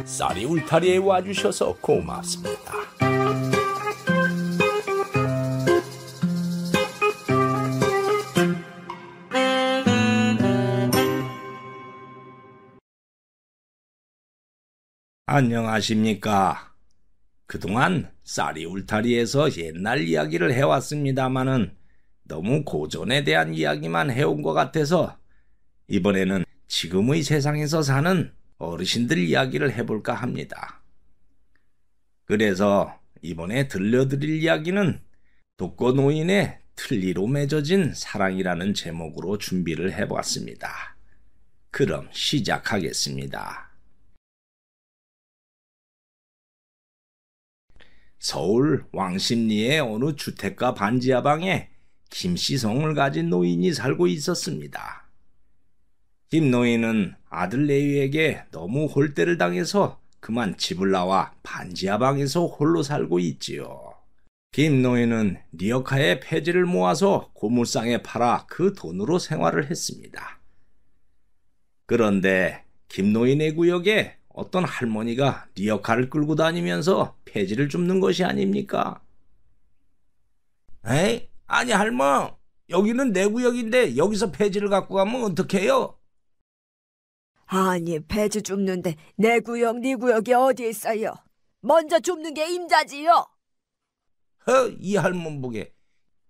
쌀이 울타리에 와주셔서 고맙습니다. 안녕하십니까. 그동안 쌀이 울타리에서 옛날 이야기를 해왔습니다마는 너무 고전에 대한 이야기만 해온 것 같아서 이번에는 지금의 세상에서 사는 어르신들 이야기를 해볼까 합니다. 그래서 이번에 들려드릴 이야기는 독거노인의 틀니로 맺어진 사랑이라는 제목으로 준비를 해보았습니다. 그럼 시작하겠습니다. 서울 왕십리의 어느 주택가 반지하방에 김씨성을 가진 노인이 살고 있었습니다. 김 노인은 아들 내위에게 너무 홀대를 당해서 그만 집을 나와 반지하방에서 홀로 살고 있지요. 김 노인은 리어카의 폐지를 모아서 고물상에 팔아 그 돈으로 생활을 했습니다. 그런데 김 노인의 구역에 어떤 할머니가 리어카를 끌고 다니면서 폐지를 줍는 것이 아닙니까? 에이, 아니 할머, 여기는 내 구역인데 여기서 폐지를 갖고 가면 어떡해요? 아니, 폐지 줍는데 내 구역, 네 구역이 어디 있어요? 먼저 줍는 게 임자지요. 이 할멈 보게.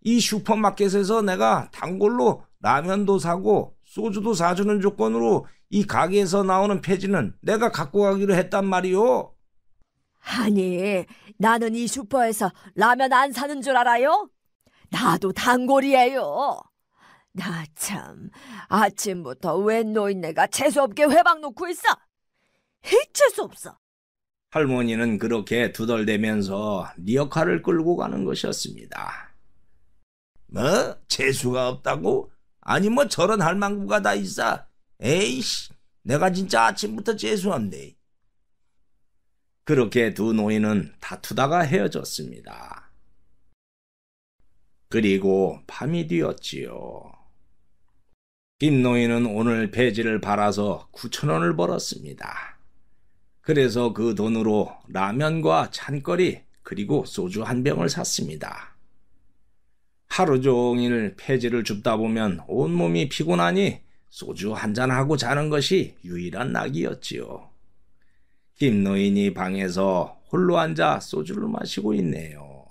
이 슈퍼마켓에서 내가 단골로 라면도 사고 소주도 사주는 조건으로 이 가게에서 나오는 폐지는 내가 갖고 가기로 했단 말이오. 아니, 나는 이 슈퍼에서 라면 안 사는 줄 알아요? 나도 단골이에요. 나 참, 아침부터 웬 노인네가 재수없게 회방 놓고 있어. 재수없어. 할머니는 그렇게 두덜대면서 리어카를 끌고 가는 것이었습니다. 뭐? 재수가 없다고? 아니 뭐 저런 할망구가 다 있어? 에이씨, 내가 진짜 아침부터 재수없네. 그렇게 두 노인은 다투다가 헤어졌습니다. 그리고 밤이 되었지요. 김 노인은 오늘 폐지를 팔아서 9,000원을 벌었습니다. 그래서 그 돈으로 라면과 찬거리 그리고 소주 한 병을 샀습니다. 하루 종일 폐지를 줍다 보면 온몸이 피곤하니 소주 한잔하고 자는 것이 유일한 낙이었지요. 김 노인이 방에서 홀로 앉아 소주를 마시고 있네요.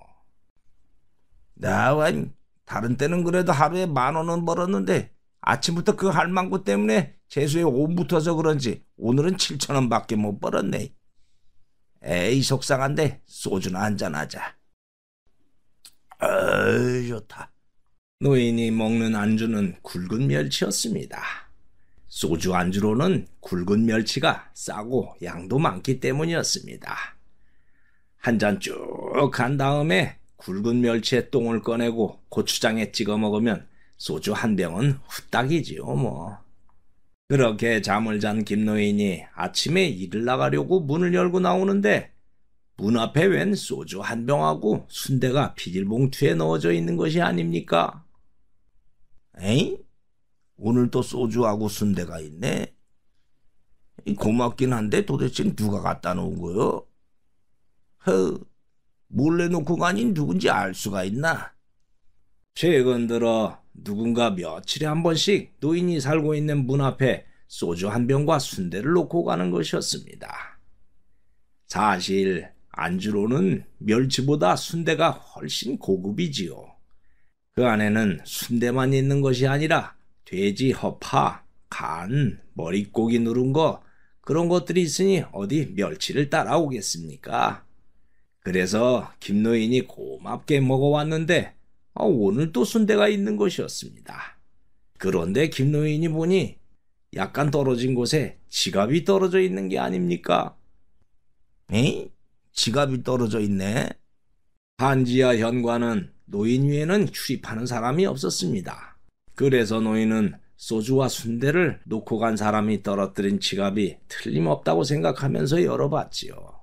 나완 다른 때는 그래도 하루에 10,000원은 벌었는데 아침부터 그 할망구 때문에 재수에 온 붙어서 그런지 오늘은 7,000원밖에 못 벌었네. 에이 속상한데 소주나 한잔하자. 좋다. 노인이 먹는 안주는 굵은 멸치였습니다. 소주 안주로는 굵은 멸치가 싸고 양도 많기 때문이었습니다. 한 잔 쭉 한 다음에 굵은 멸치의 똥을 꺼내고 고추장에 찍어 먹으면 소주 한 병은 후딱이지요 뭐. 그렇게 잠을 잔 김노인이 아침에 일을 나가려고 문을 열고 나오는데 문 앞에 웬 소주 한 병하고 순대가 비닐봉투에 넣어져 있는 것이 아닙니까? 에이? 오늘 또 소주하고 순대가 있네? 고맙긴 한데 도대체 누가 갖다 놓은 거요? 몰래 놓고 가니 누군지 알 수가 있나? 최근 들어 누군가 며칠에 한 번씩 노인이 살고 있는 문 앞에 소주 한 병과 순대를 놓고 가는 것이었습니다. 사실 안주로는 멸치보다 순대가 훨씬 고급이지요. 그 안에는 순대만 있는 것이 아니라 돼지 허파, 간, 머릿고기 누른 거 그런 것들이 있으니 어디 멸치를 따라오겠습니까? 그래서 김노인이 고맙게 먹어왔는데 오늘 또 순대가 있는 것이었습니다. 그런데 김노인이 보니 약간 떨어진 곳에 지갑이 떨어져 있는 게 아닙니까? 에이? 지갑이 떨어져 있네? 반지하 현관은 노인 위에는 출입하는 사람이 없었습니다. 그래서 노인은 소주와 순대를 놓고 간 사람이 떨어뜨린 지갑이 틀림없다고 생각하면서 열어봤지요.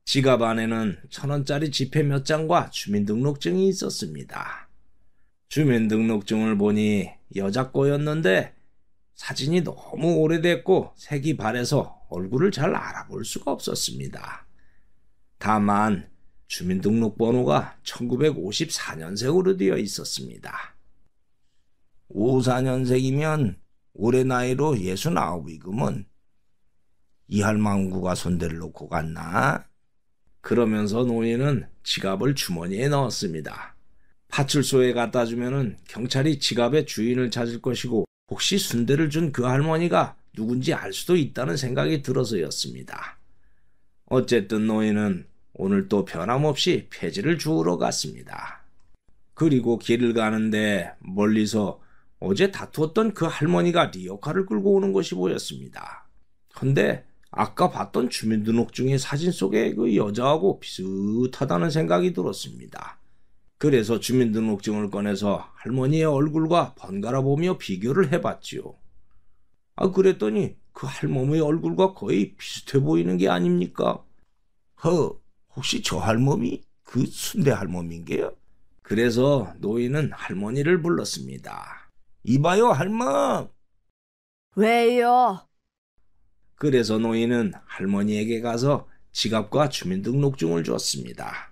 지갑 안에는 1,000원짜리 지폐 몇 장과 주민등록증이 있었습니다. 주민등록증을 보니 여자 거였는데 사진이 너무 오래됐고 색이 바래서 얼굴을 잘 알아볼 수가 없었습니다. 다만 주민등록번호가 1954년생으로 되어 있었습니다. 54년생이면 올해 나이로 69이구먼. 이 할망구가 손대를 놓고 갔나? 그러면서 노인은 지갑을 주머니에 넣었습니다. 파출소에 갖다 주면은 경찰이 지갑의 주인을 찾을 것이고 혹시 순대를 준 그 할머니가 누군지 알 수도 있다는 생각이 들어서였습니다. 어쨌든 노인은 오늘 또 변함없이 폐지를 주우러 갔습니다. 그리고 길을 가는데 멀리서 어제 다투었던 그 할머니가 리어카를 끌고 오는 것이 보였습니다. 근데 아까 봤던 주민등록증의 사진 속에 그 여자하고 비슷하다는 생각이 들었습니다. 그래서 주민등록증을 꺼내서 할머니의 얼굴과 번갈아 보며 비교를 해봤지요. 그랬더니 그 할머니의 얼굴과 거의 비슷해 보이는 게 아닙니까? 혹시 저 할머니? 그 순대 할머니인게요? 그래서 노인은 할머니를 불렀습니다. 이봐요, 할멈! 왜요? 그래서 노인은 할머니에게 가서 지갑과 주민등록증을 줬습니다.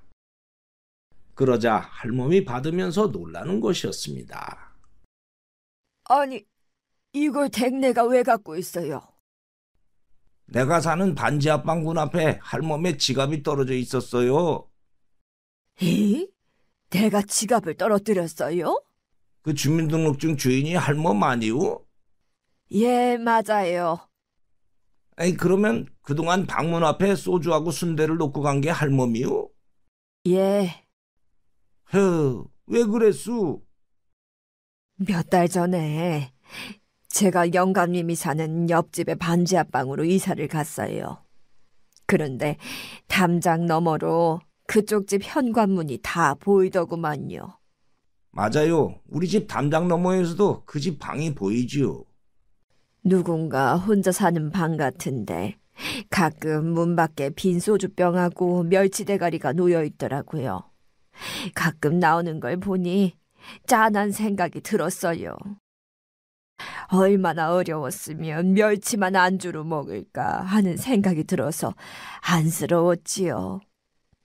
그러자 할멈이 받으면서 놀라는 것이었습니다. 아니, 이걸 댁내가 왜 갖고 있어요? 내가 사는 반지 앞방군 앞에 할멈의 지갑이 떨어져 있었어요. 에? 내가 지갑을 떨어뜨렸어요? 그 주민등록증 주인이 할멈 아니오? 예, 맞아요. 그러면 그동안 방문 앞에 소주하고 순대를 놓고 간 게 할멈이오? 예. 왜 그랬수? 몇 달 전에 제가 영감님이 사는 옆집의 반지 앞방으로 이사를 갔어요. 그런데 담장 너머로 그쪽 집 현관문이 다 보이더구만요. 맞아요. 우리 집 담장 너머에서도 그 집 방이 보이지요. 누군가 혼자 사는 방 같은데 가끔 문 밖에 빈 소주병하고 멸치 대가리가 놓여 있더라고요. 가끔 나오는 걸 보니 짠한 생각이 들었어요. 얼마나 어려웠으면 멸치만 안주로 먹을까 하는 생각이 들어서 안쓰러웠지요.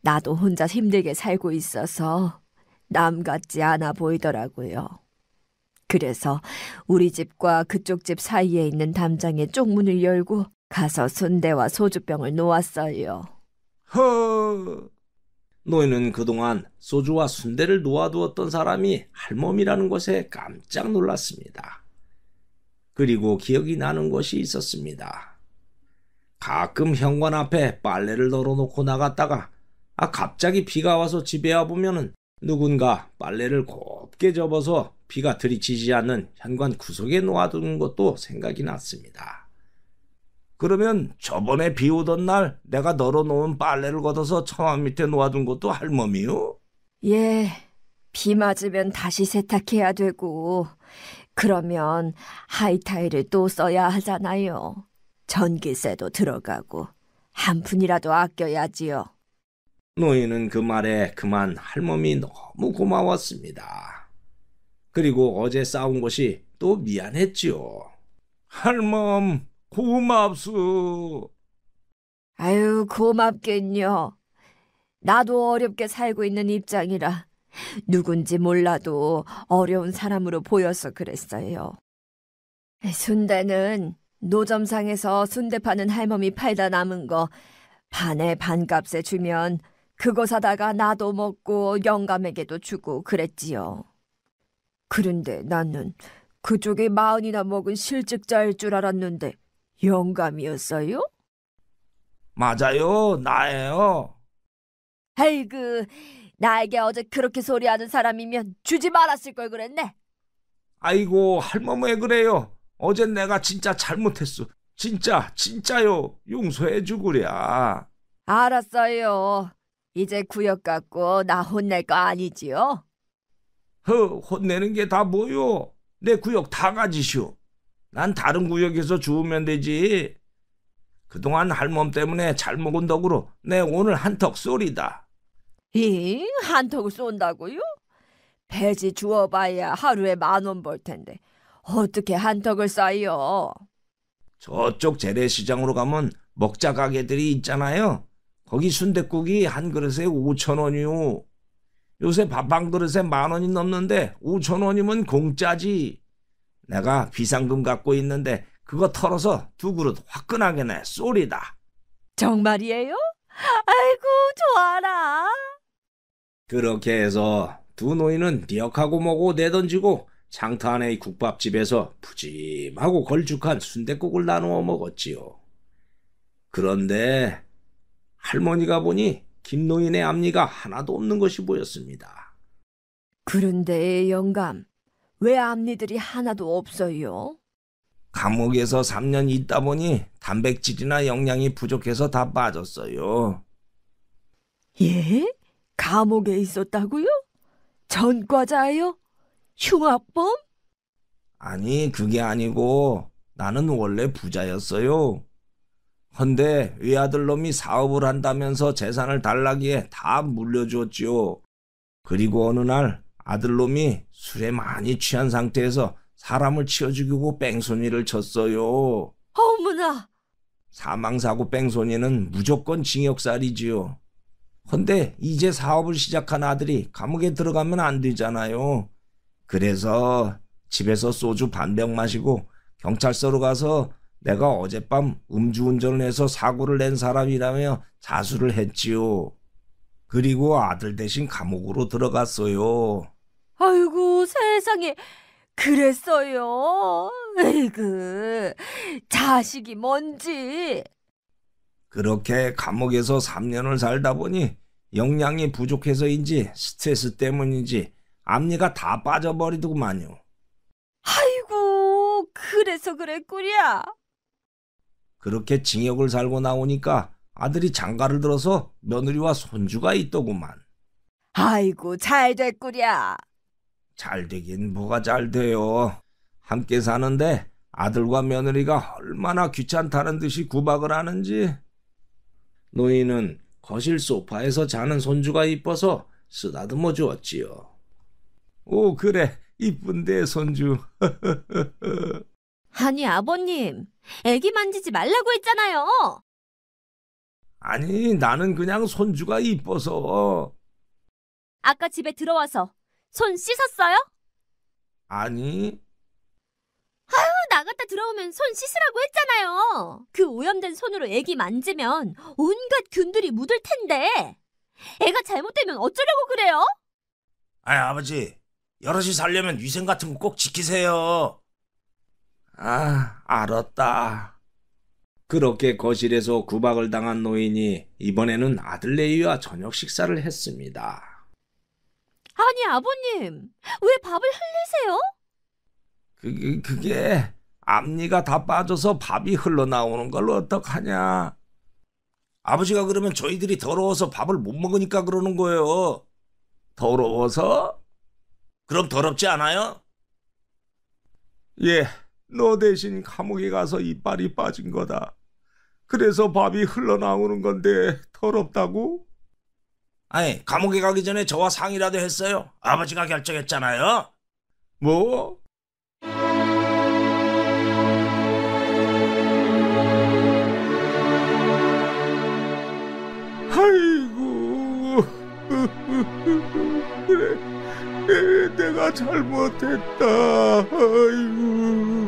나도 혼자 힘들게 살고 있어서 남 같지 않아 보이더라고요. 그래서 우리 집과 그쪽 집 사이에 있는 담장에 쪽문을 열고 가서 순대와 소주병을 놓았어요. 노인은 그동안 소주와 순대를 놓아두었던 사람이 할멈이라는 것에 깜짝 놀랐습니다. 그리고 기억이 나는 것이 있었습니다. 가끔 현관 앞에 빨래를 널어놓고 나갔다가 갑자기 비가 와서 집에 와보면은 누군가 빨래를 곱게 접어서 비가 들이치지 않는 현관 구석에 놓아두는 것도 생각이 났습니다. 그러면 저번에 비 오던 날 내가 널어놓은 빨래를 걷어서 처마 밑에 놓아둔 것도 할멈이요? 예, 비 맞으면 다시 세탁해야 되고 그러면 하이타일을 또 써야 하잖아요. 전기세도 들어가고 한 푼이라도 아껴야지요. 노인은 그 말에 그만 할멈이 너무 고마웠습니다. 그리고 어제 싸운 것이 또 미안했지요. 할멈 고맙소. 아유, 고맙겠요. 나도 어렵게 살고 있는 입장이라 누군지 몰라도 어려운 사람으로 보여서 그랬어요. 순대는 노점상에서 순대 파는 할멈이 팔다 남은 거 반에 반값에 주면 그거 사다가 나도 먹고 영감에게도 주고 그랬지요. 그런데 나는 그쪽에 40이나 먹은 실직자일 줄 알았는데 영감이었어요? 맞아요, 나예요. 아이고, 나에게 어제 그렇게 소리하는 사람이면 주지 말았을 걸 그랬네. 아이고, 할멈 왜 그래요? 어젠 내가 진짜 잘못했어. 진짜요. 용서해 주구랴. 알았어요. 이제 구역 갖고 나 혼낼 거 아니지요? 혼내는 게 다 뭐요? 내 구역 다 가지시오. 난 다른 구역에서 주우면 되지. 그동안 할멈 때문에 잘 먹은 덕으로 내 오늘 한턱 쏘리다. 한턱을 쏜다고요? 배지 주워봐야 하루에 10,000원 벌 텐데 어떻게 한턱을 쏴요? 저쪽 재래시장으로 가면 먹자 가게들이 있잖아요. 거기 순댓국이 한 그릇에 5,000원이요. 요새 밥 한 그릇에 10,000원이 넘는데 5,000원이면 공짜지. 내가 비상금 갖고 있는데 그거 털어서 2그릇 화끈하게 내 쏘리다. 정말이에요? 아이고, 좋아라. 그렇게 해서 두 노인은 미역하고 뭐고 내던지고 장터 안의 국밥집에서 푸짐하고 걸쭉한 순댓국을 나누어 먹었지요. 그런데 할머니가 보니 김노인의 앞니가 하나도 없는 것이 보였습니다. 그런데 영감, 왜 앞니들이 하나도 없어요? 감옥에서 3년 있다 보니 단백질이나 영양이 부족해서 다 빠졌어요. 예? 감옥에 있었다고요? 전과자예요? 흉악범? 아니, 그게 아니고 나는 원래 부자였어요. 헌데 외아들놈이 사업을 한다면서 재산을 달라기에 다 물려주었지요. 그리고 어느 날 아들놈이 술에 많이 취한 상태에서 사람을 치어 죽이고 뺑소니를 쳤어요. 어머나! 사망사고 뺑소니는 무조건 징역살이지요. 헌데 이제 사업을 시작한 아들이 감옥에 들어가면 안 되잖아요. 그래서 집에서 소주 반병 마시고 경찰서로 가서 내가 어젯밤 음주운전을 해서 사고를 낸 사람이라며 자수를 했지요. 그리고 아들 대신 감옥으로 들어갔어요. 아이고, 세상에, 그랬어요. 에이그, 자식이 뭔지. 그렇게 감옥에서 3년을 살다 보니 영양이 부족해서인지 스트레스 때문인지 앞니가 다 빠져버리더구만요. 아이고, 그래서 그랬구려. 그렇게 징역을 살고 나오니까 아들이 장가를 들어서 며느리와 손주가 있더구만. 아이고, 잘 됐구려. 잘 되긴 뭐가 잘 돼요. 함께 사는데 아들과 며느리가 얼마나 귀찮다는 듯이 구박을 하는지. 노인은 거실 소파에서 자는 손주가 이뻐서 쓰다듬어 주었지요. 오, 그래, 이쁜데 손주. 아니, 아버님, 애기 만지지 말라고 했잖아요. 아니, 나는 그냥 손주가 이뻐서. 아까 집에 들어와서 손 씻었어요? 아니, 나갔다 들어오면 손 씻으라고 했잖아요. 그 오염된 손으로 애기 만지면 온갖 균들이 묻을 텐데. 애가 잘못되면 어쩌려고 그래요? 아버지, 여럿이 살려면 위생 같은 거 꼭 지키세요. 아, 알았다. 그렇게 거실에서 구박을 당한 노인이 이번에는 아들 레이와 저녁 식사를 했습니다. 아니, 아버님, 왜 밥을 흘리세요? 그게 앞니가 다 빠져서 밥이 흘러나오는 걸 어떡하냐. 아버지가 그러면 저희들이 더러워서 밥을 못 먹으니까 그러는 거예요. 더러워서? 그럼 더럽지 않아요? 예, 너 대신 감옥에 가서 이빨이 빠진 거다. 그래서 밥이 흘러나오는 건데 더럽다고? 아니, 감옥에 가기 전에 저와 상의라도 했어요. 아버지가 결정했잖아요. 뭐? 아이고, 그래, 내가 잘못했다. 아이고.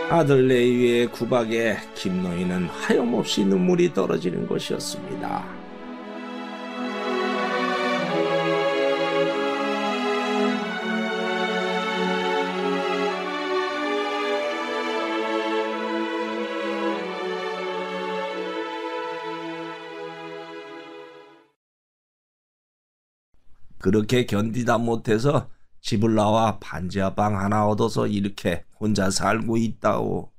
아들 레이의 구박에 김노인은 하염없이 눈물이 떨어지는 것이었습니다. 그렇게 견디다 못해서 집을 나와 반지하방 하나 얻어서 이렇게 혼자 살고 있다오.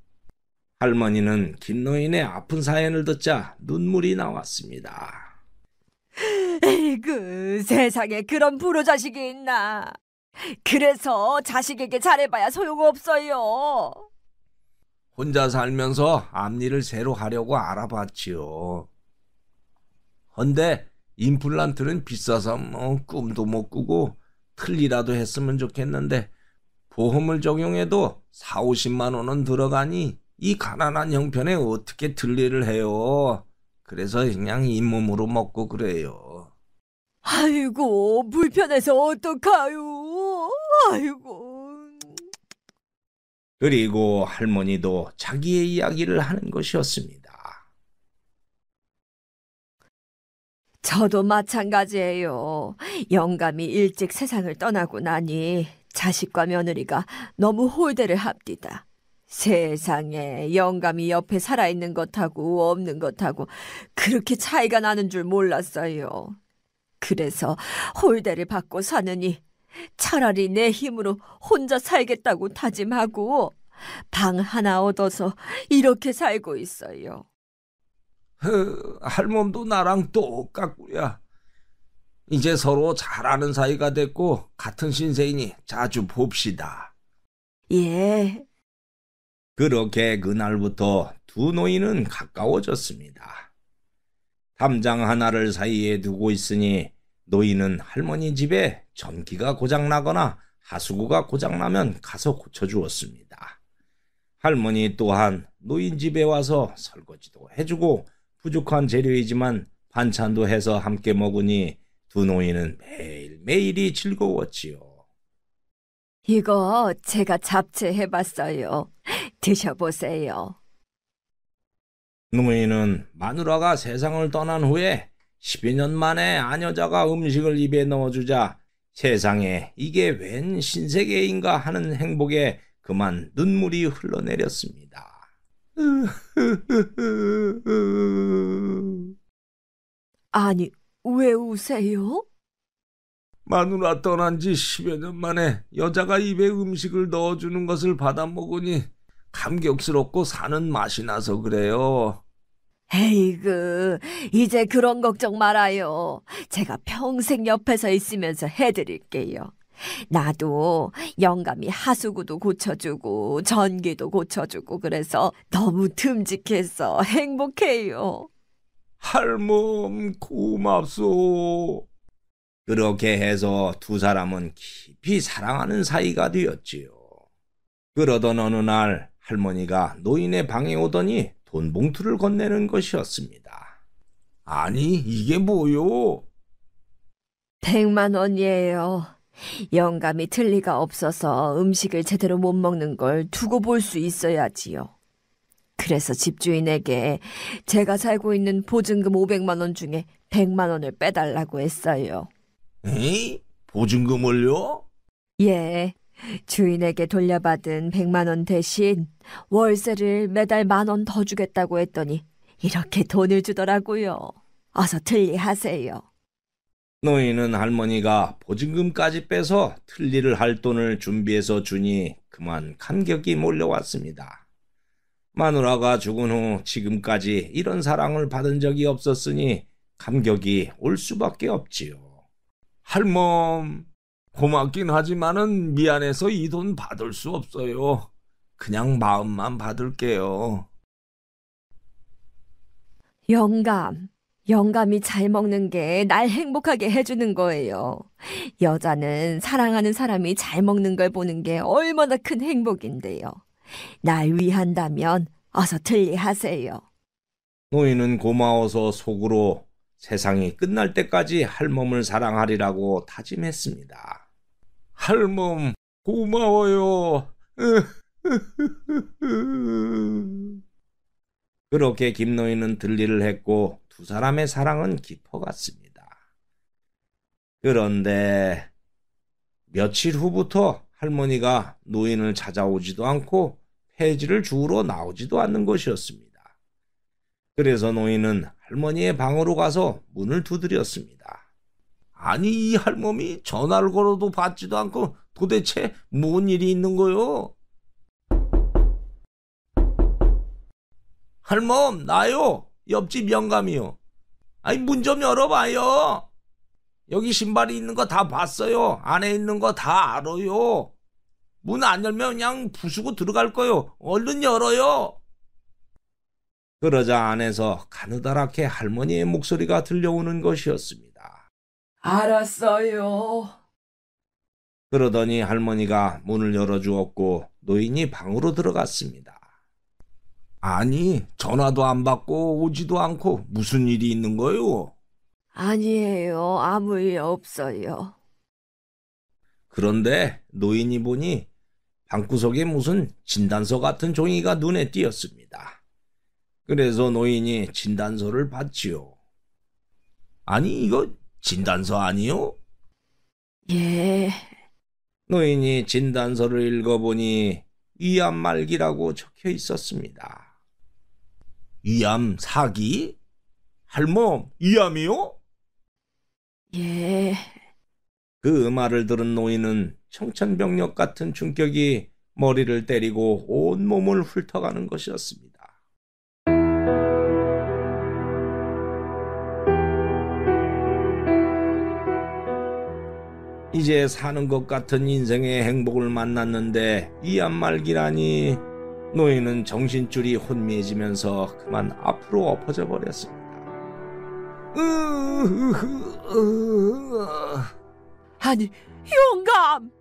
할머니는 김노인의 아픈 사연을 듣자 눈물이 나왔습니다. 에이그, 세상에 그런 불효자식이 있나. 그래서 자식에게 잘해봐야 소용없어요. 혼자 살면서 앞니를 새로 하려고 알아봤지요. 헌데 임플란트는 비싸서 꿈도 못 꾸고 틀리라도 했으면 좋겠는데 보험을 적용해도 4, 50만 원은 들어가니 이 가난한 형편에 어떻게 틀니를 해요. 그래서 그냥 잇몸으로 먹고 그래요. 아이고, 불편해서 어떡하요? 아이고. 그리고 할머니도 자기의 이야기를 하는 것이었습니다. 저도 마찬가지예요. 영감이 일찍 세상을 떠나고 나니 자식과 며느리가 너무 홀대를 합디다. 세상에 영감이 옆에 살아있는 것하고 없는 것하고 그렇게 차이가 나는 줄 몰랐어요. 그래서 홀대를 받고 사느니 차라리 내 힘으로 혼자 살겠다고 다짐하고 방 하나 얻어서 이렇게 살고 있어요. 할멈도 나랑 똑같구야. 이제 서로 잘 아는 사이가 됐고 같은 신세이니 자주 봅시다. 예. 그렇게 그날부터 두 노인은 가까워졌습니다. 담장 하나를 사이에 두고 있으니 노인은 할머니 집에 전기가 고장나거나 하수구가 고장나면 가서 고쳐주었습니다. 할머니 또한 노인 집에 와서 설거지도 해주고 부족한 재료이지만 반찬도 해서 함께 먹으니 두 노인은 매일매일이 즐거웠지요. 이거 제가 잡채해봤어요. 드셔보세요. 노인은 마누라가 세상을 떠난 후에 10여 년 만에 아녀자가 음식을 입에 넣어주자 세상에 이게 웬 신세계인가 하는 행복에 그만 눈물이 흘러내렸습니다. 아니, 왜 우세요? 마누라 떠난 지 10여 년 만에 여자가 입에 음식을 넣어주는 것을 받아 먹으니 감격스럽고 사는 맛이 나서 그래요. 에이그, 이제 그런 걱정 말아요. 제가 평생 옆에서 있으면서 해드릴게요. 나도 영감이 하수구도 고쳐주고 전기도 고쳐주고 그래서 너무 듬직해서 행복해요. 할멈 고맙소. 그렇게 해서 두 사람은 깊이 사랑하는 사이가 되었지요. 그러던 어느 날 할머니가 노인의 방에 오더니 돈 봉투를 건네는 것이었습니다. 아니, 이게 뭐요? 100만 원이에요. 영감이 틀리가 없어서 음식을 제대로 못 먹는 걸 두고 볼 수 있어야지요. 그래서 집주인에게 제가 살고 있는 보증금 500만 원 중에 100만 원을 빼달라고 했어요. 에이? 보증금을요? 예, 주인에게 돌려받은 100만 원 대신 월세를 매달 10,000원 더 주겠다고 했더니 이렇게 돈을 주더라고요. 어서 틀리하세요. 노인은 할머니가 보증금까지 빼서 틀니를 할 돈을 준비해서 주니 그만 감격이 몰려왔습니다. 마누라가 죽은 후 지금까지 이런 사랑을 받은 적이 없었으니 감격이 올 수밖에 없지요. 할멈, 고맙긴 하지만은 미안해서 이 돈 받을 수 없어요. 그냥 마음만 받을게요. 영감이 잘 먹는 게 날 행복하게 해주는 거예요. 여자는 사랑하는 사람이 잘 먹는 걸 보는 게 얼마나 큰 행복인데요. 날 위한다면 어서 틀리하세요. 노인은 고마워서 속으로 세상이 끝날 때까지 할멈을 사랑하리라고 다짐했습니다. 할멈, 고마워요. 그렇게 김노인은 들리를 했고 두 사람의 사랑은 깊어갔습니다. 그런데 며칠 후부터 할머니가 노인을 찾아오지도 않고 폐지를 주우러 나오지도 않는 것이었습니다. 그래서 노인은 할머니의 방으로 가서 문을 두드렸습니다. 아니, 이 할멈이 전화를 걸어도 받지도 않고 도대체 뭔 일이 있는 거요? 할멈, 나요. 옆집 영감이요. 아니, 문 좀 열어봐요. 여기 신발이 있는 거 다 봤어요. 안에 있는 거 다 알아요. 문 안 열면 그냥 부수고 들어갈 거요. 얼른 열어요. 그러자 안에서 가느다랗게 할머니의 목소리가 들려오는 것이었습니다. 알았어요. 그러더니 할머니가 문을 열어주었고 노인이 방으로 들어갔습니다. 아니, 전화도 안 받고 오지도 않고 무슨 일이 있는 거요? 아니에요. 아무 일 없어요. 그런데 노인이 보니 방구석에 무슨 진단서 같은 종이가 눈에 띄었습니다. 그래서 노인이 진단서를 봤지요. 아니, 이거 진단서 아니요? 예. 노인이 진단서를 읽어보니 위암 말기라고 적혀 있었습니다. 위암 사기? 할멈, 위암이요? 예. 그 말을 들은 노인은 청천벽력 같은 충격이 머리를 때리고 온몸을 훑어가는 것이었습니다. 이제 사는 것 같은 인생의 행복을 만났는데 위암 말기라니. 노인은 정신줄이 혼미해지면서 그만 앞으로 엎어져 버렸습니다. 아니, 영감!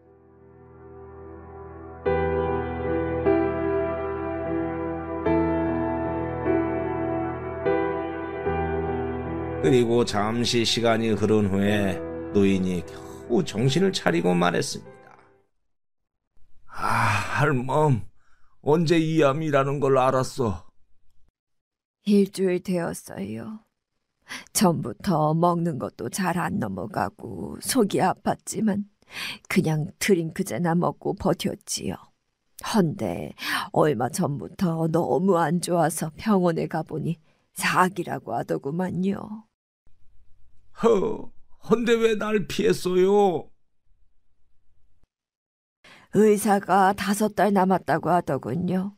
그리고 잠시 시간이 흐른 후에 노인이 겨우 정신을 차리고 말했습니다. 아, 할멈, 언제 위암이라는 걸 알았어? 일주일 되었어요. 전부터 먹는 것도 잘 안 넘어가고 속이 아팠지만 그냥 드링크제나 먹고 버텼지요. 헌데 얼마 전부터 너무 안 좋아서 병원에 가보니 사기라고 하더구만요. 헌데 왜 날 피했어요? 의사가 5달 남았다고 하더군요.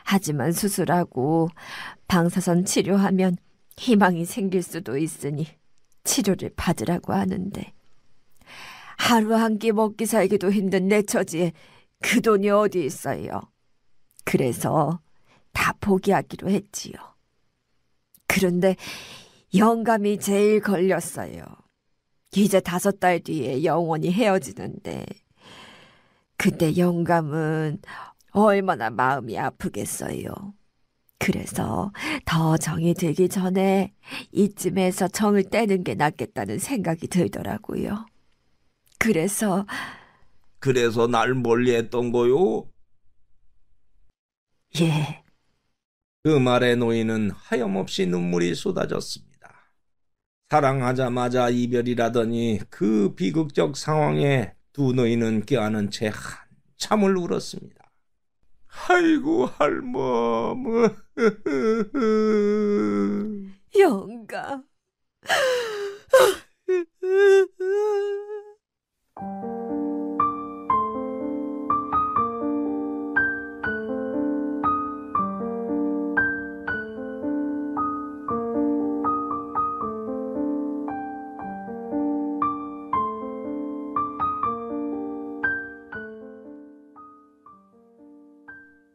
하지만 수술하고 방사선 치료하면 희망이 생길 수도 있으니 치료를 받으라고 하는데 하루 한 끼 먹기 살기도 힘든 내 처지에 그 돈이 어디 있어요. 그래서 다 포기하기로 했지요. 그런데 영감이 제일 걸렸어요. 이제 5달 뒤에 영원히 헤어지는데 그때 영감은 얼마나 마음이 아프겠어요. 그래서 더 정이 들기 전에 이쯤에서 정을 떼는 게 낫겠다는 생각이 들더라고요. 그래서 날 멀리했던 거요? 예. 그 말에 노인은 하염없이 눈물이 쏟아졌습니다. 사랑하자마자 이별이라더니 그 비극적 상황에 두 노인은 껴안은 채 한참을 울었습니다. 아이고 할멈. 영감.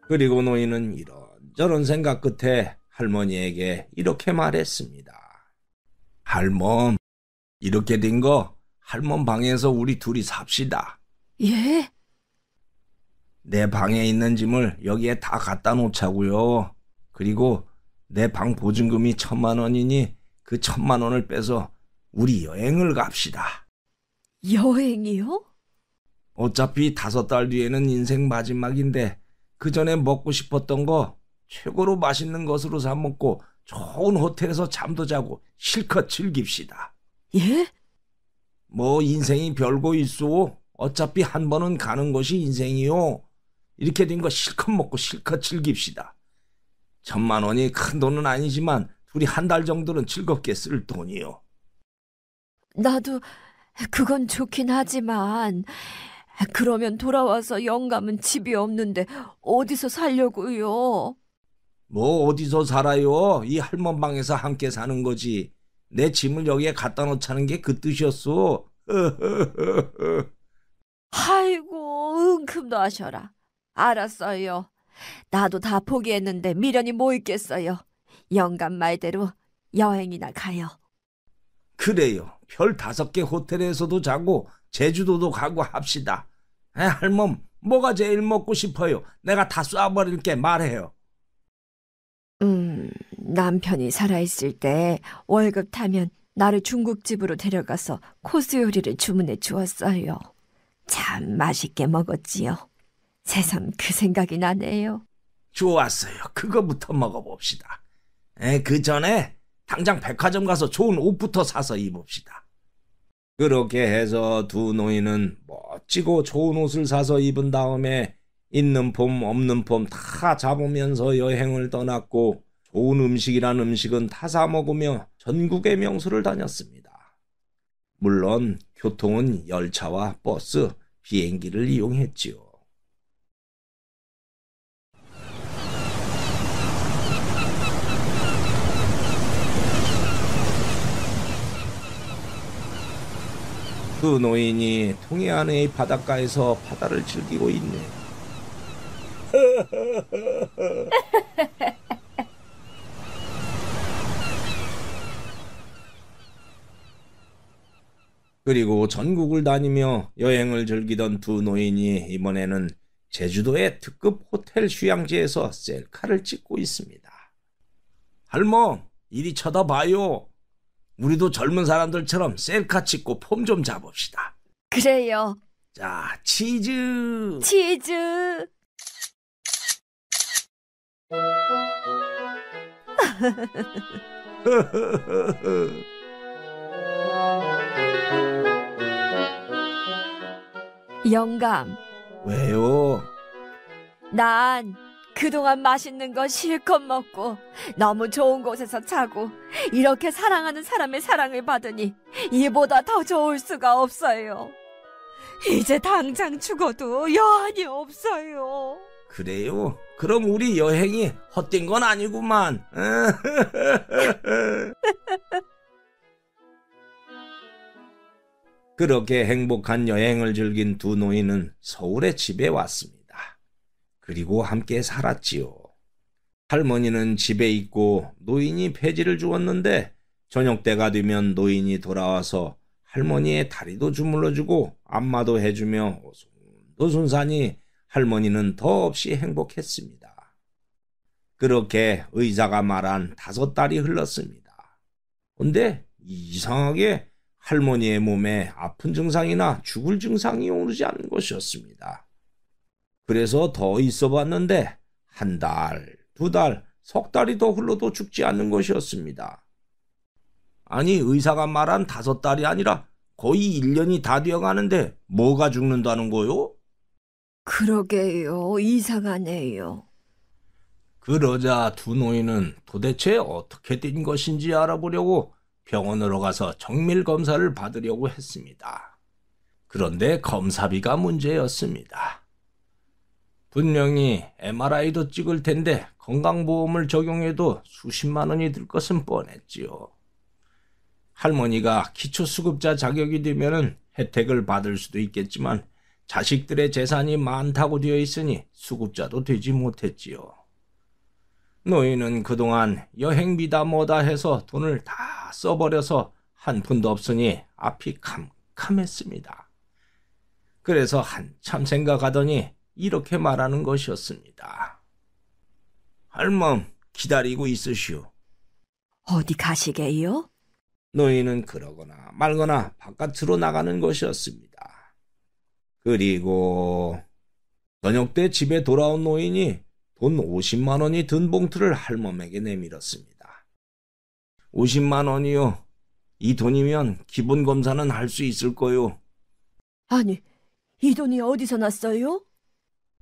그리고 노인은 이런저런 생각 끝에 할머니에게 이렇게 말했습니다. 할멈, 이렇게 된 거 할멈 방에서 우리 둘이 삽시다. 예? 내 방에 있는 짐을 여기에 다 갖다 놓자고요. 그리고 내 방 보증금이 1,000,000원이니 그 1,000,000원을 빼서 우리 여행을 갑시다. 여행이요? 어차피 5달 뒤에는 인생 마지막인데 그 전에 먹고 싶었던 거 최고로 맛있는 것으로 사 먹고 좋은 호텔에서 잠도 자고 실컷 즐깁시다. 예? 뭐 인생이 별거 있어. 어차피 한 번은 가는 것이 인생이요. 이렇게 된 거 실컷 먹고 실컷 즐깁시다. 1,000,000원이 큰 돈은 아니지만 둘이 한 달 정도는 즐겁게 쓸 돈이요. 나도 그건 좋긴 하지만 그러면 돌아와서 영감은 집이 없는데 어디서 살려고요? 뭐 어디서 살아요? 이 할멈 방에서 함께 사는 거지. 내 짐을 여기에 갖다 놓자는 게 그 뜻이었어. 아이고, 은큼도 하셔라. 알았어요. 나도 다 포기했는데 미련이 뭐 있겠어요. 영감 말대로 여행이나 가요. 그래요. 별 5개 호텔에서도 자고 제주도도 가고 합시다. 할멈, 뭐가 제일 먹고 싶어요? 내가 다 쏴버릴게. 말해요. 남편이 살아있을 때 월급 타면 나를 중국집으로 데려가서 코스 요리를 주문해 주었어요. 참 맛있게 먹었지요. 새삼 그 생각이 나네요. 좋았어요. 그거부터 먹어봅시다. 그 전에 당장 백화점 가서 좋은 옷부터 사서 입읍시다. 그렇게 해서 두 노인은 멋지고 좋은 옷을 사서 입은 다음에 있는 폼 없는 폼 다 잡으면서 여행을 떠났고, 좋은 음식이란 음식은 다 사 먹으며 전국의 명소를 다녔습니다. 물론 교통은 열차와 버스, 비행기를 이용했지요. 두 노인이 통해안의 바닷가에서 바다를 즐기고 있네. 그리고 전국을 다니며 여행을 즐기던 두 노인이 이번에는 제주도의 특급 호텔 휴양지에서 셀카를 찍고 있습니다. 할멈, 이리 쳐다봐요. 우리도 젊은 사람들처럼 셀카 찍고 폼 좀 잡읍시다. 그래요. 자, 치즈. 치즈. 영감, 왜요? 난 그동안 맛있는 거 실컷 먹고 너무 좋은 곳에서 자고 이렇게 사랑하는 사람의 사랑을 받으니 이보다 더 좋을 수가 없어요. 이제 당장 죽어도 여한이 없어요. 그래요? 그럼 우리 여행이 헛된 건 아니구만. 그렇게 행복한 여행을 즐긴 두 노인은 서울의 집에 왔습니다. 그리고 함께 살았지요. 할머니는 집에 있고 노인이 폐지를 주었는데, 저녁 때가 되면 노인이 돌아와서 할머니의 다리도 주물러주고 안마도 해주며 오순도순사니 할머니는 더없이 행복했습니다. 그렇게 의사가 말한 5달이 흘렀습니다. 근데 이상하게 할머니의 몸에 아픈 증상이나 죽을 증상이 오르지 않는 것이었습니다. 그래서 더 있어 봤는데 1달, 2달, 석 달이 더 흘러도 죽지 않는 것이었습니다. 아니, 의사가 말한 5달이 아니라 거의 1년이 다 되어가는데 뭐가 죽는다는 거요? 그러게요. 이상하네요. 그러자 두 노인은 도대체 어떻게 된 것인지 알아보려고 병원으로 가서 정밀 검사를 받으려고 했습니다. 그런데 검사비가 문제였습니다. 분명히 MRI도 찍을 텐데 건강보험을 적용해도 수십만 원이 들 것은 뻔했지요. 할머니가 기초수급자 자격이 되면 혜택을 받을 수도 있겠지만 자식들의 재산이 많다고 되어 있으니 수급자도 되지 못했지요. 노인은 그동안 여행비다 뭐다 해서 돈을 다 써버려서 한 푼도 없으니 앞이 캄캄했습니다. 그래서 한참 생각하더니 이렇게 말하는 것이었습니다. 할멈, 기다리고 있으시오. 어디 가시게요? 노인은 그러거나 말거나 바깥으로 나가는 것이었습니다. 그리고 저녁 때 집에 돌아온 노인이 돈 50만 원이 든 봉투를 할멈에게 내밀었습니다. 50만 원이요. 이 돈이면 기본 검사는 할 수 있을 거요. 아니, 이 돈이 어디서 났어요?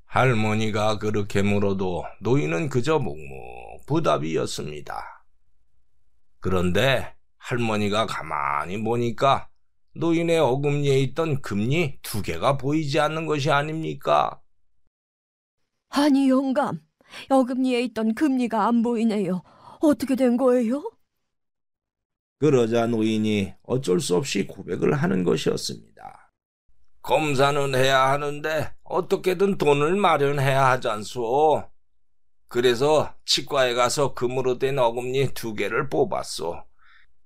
할머니가 그렇게 물어도 노인은 그저 묵묵부답이었습니다. 그런데 할머니가 가만히 보니까 노인의 어금니에 있던 금리 2개가 보이지 않는 것이 아닙니까? 아니, 영감. 어금니에 있던 금리가 안 보이네요. 어떻게 된 거예요? 그러자 노인이 어쩔 수 없이 고백을 하는 것이었습니다. 검사는 해야 하는데 어떻게든 돈을 마련해야 하잖소. 그래서 치과에 가서 금으로 된 어금니 2개를 뽑았소.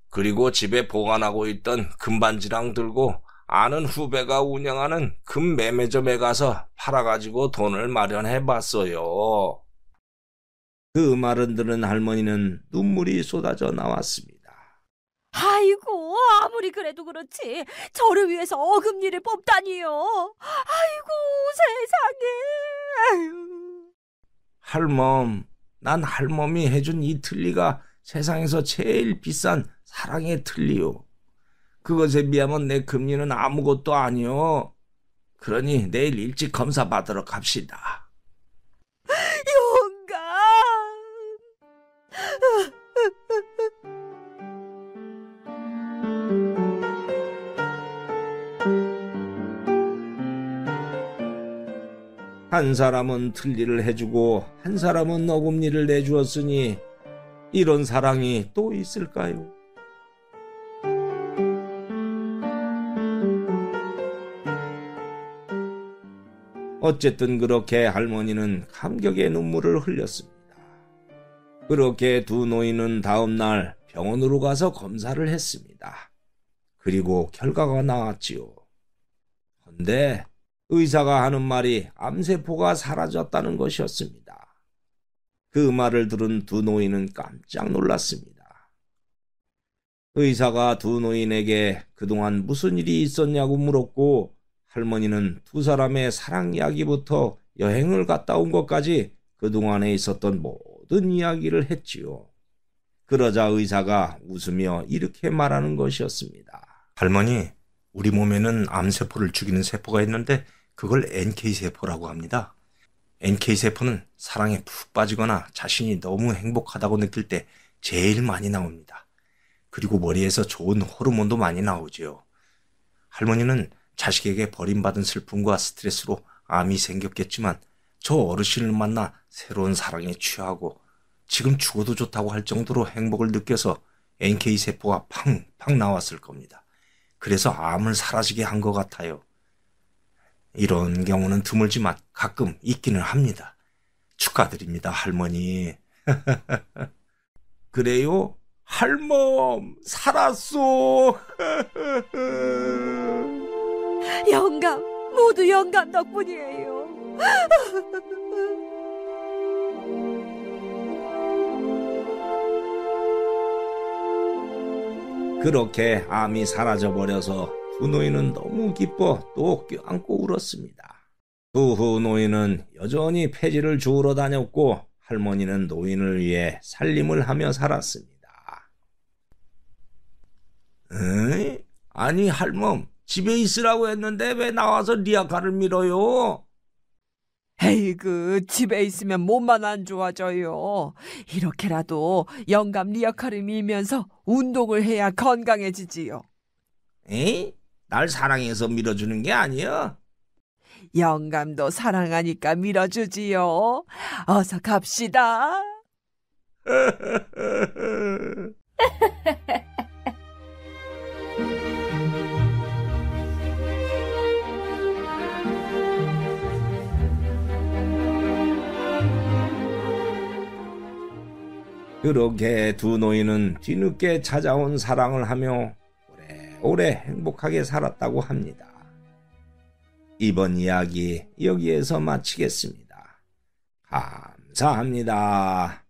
그리고 집에 보관하고 있던 금반지랑 들고 아는 후배가 운영하는 금 매매점에 가서 팔아가지고 돈을 마련해봤어요. 그 말을 들은 할머니는 눈물이 쏟아져 나왔습니다. 아이고, 아무리 그래도 그렇지. 저를 위해서 어금니를 뽑다니요. 아이고, 세상에. 아유. 할멈, 난 할멈이 해준 이 틀니가 세상에서 제일 비싼 사랑의 틀니요. 그것에 비하면 내 금리는 아무것도 아니요. 그러니 내일 일찍 검사 받으러 갑시다. 영감. 한 사람은 틀니를 해주고 한 사람은 어금니를 내주었으니 이런 사랑이 또 있을까요? 어쨌든 그렇게 할머니는 감격의 눈물을 흘렸습니다. 그렇게 두 노인은 다음 날 병원으로 가서 검사를 했습니다. 그리고 결과가 나왔지요. 그런데 의사가 하는 말이 암세포가 사라졌다는 것이었습니다. 그 말을 들은 두 노인은 깜짝 놀랐습니다. 의사가 두 노인에게 그동안 무슨 일이 있었냐고 물었고 할머니는 두 사람의 사랑 이야기부터 여행을 갔다 온 것까지 그동안에 있었던 모든 이야기를 했지요. 그러자 의사가 웃으며 이렇게 말하는 것이었습니다. 할머니, 우리 몸에는 암세포를 죽이는 세포가 있는데 그걸 NK세포라고 합니다. NK세포는 사랑에 푹 빠지거나 자신이 너무 행복하다고 느낄 때 제일 많이 나옵니다. 그리고 머리에서 좋은 호르몬도 많이 나오지요. 할머니는 자식에게 버림받은 슬픔과 스트레스로 암이 생겼겠지만 저 어르신을 만나 새로운 사랑에 취하고 지금 죽어도 좋다고 할 정도로 행복을 느껴서 NK세포가 팡팡 나왔을 겁니다. 그래서 암을 사라지게 한 것 같아요. 이런 경우는 드물지만 가끔 있기는 합니다. 축하드립니다, 할머니. 그래요? 할멈, 살았소. 영감, 모두 영감 덕분이에요. 그렇게 암이 사라져버려서 두 노인은 너무 기뻐 또 껴안고 울었습니다. 그 후 노인은 여전히 폐지를 주우러 다녔고 할머니는 노인을 위해 살림을 하며 살았습니다. 에이? 아니 할멈, 집에 있으라고 했는데 왜 나와서 리아카를 밀어요? 에이그, 집에 있으면 몸만 안 좋아져요. 이렇게라도 영감 리어카를 밀면서 운동을 해야 건강해지지요. 에이? 날 사랑해서 밀어주는 게 아니야. 영감도 사랑하니까 밀어주지요. 어서 갑시다. 그렇게 두 노인은 뒤늦게 찾아온 사랑을 하며 오래오래 행복하게 살았다고 합니다. 이번 이야기 여기에서 마치겠습니다. 감사합니다.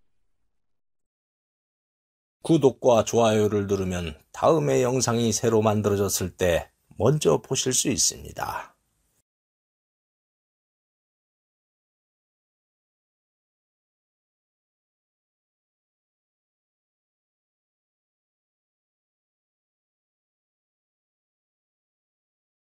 구독과 좋아요를 누르면 다음의 영상이 새로 만들어졌을 때 먼저 보실 수 있습니다.